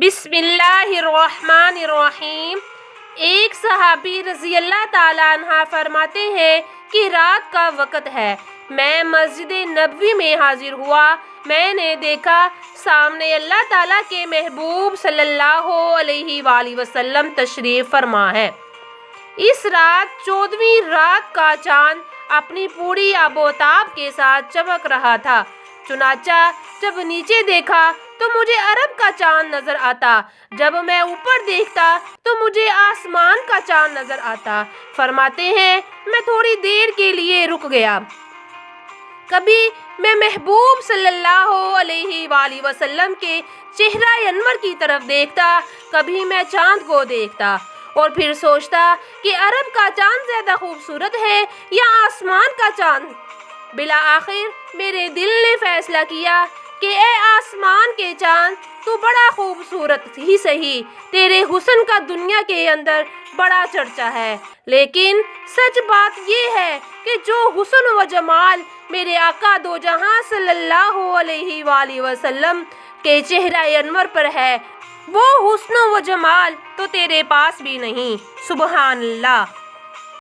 بسم اللہ الرحمن الرحیم۔ ایک صحابی رضی اللہ تعالیٰ عنہ فرماتے ہیں کہ رات کا وقت ہے، میں مسجد نبوی میں حاضر ہوا، میں نے دیکھا سامنے اللہ تعالیٰ کے محبوب صلی اللہ علیہ وآلہ وسلم تشریف فرما ہے۔ اس رات 14ویں رات کا چاند اپنی پوری آب و تاب کے ساتھ چمک رہا تھا، چنانچہ جب نیچے دیکھا تو مجھے عرب کا چاند نظر آتا، جب میں اوپر دیکھتا تو مجھے آسمان کا چاند نظر آتا۔ فرماتے ہیں میں تھوڑی دیر کے لیے رک گیا، کبھی میں محبوب صلی اللہ علیہ وآلہ وسلم کے چہرہ انور کی طرف دیکھتا، کبھی میں چاند کو دیکھتا اور پھر سوچتا کہ عرب کا چاند زیادہ خوبصورت ہے یا آسمان کا چاند۔ بالآخر میرے دل نے فیصلہ کیا کہ اے آسمان کے چاند، تو بڑا خوبصورت ہی سہی، تیرے حسن کا دنیا کے اندر بڑا چرچا ہے، لیکن سچ بات یہ ہے کہ جو حسن و جمال میرے آقا دو جہاں صلی اللہ علیہ وآلہ وسلم کے چہرہ انور پر ہے، وہ حسن و جمال تو تیرے پاس بھی نہیں۔ سبحان اللہ۔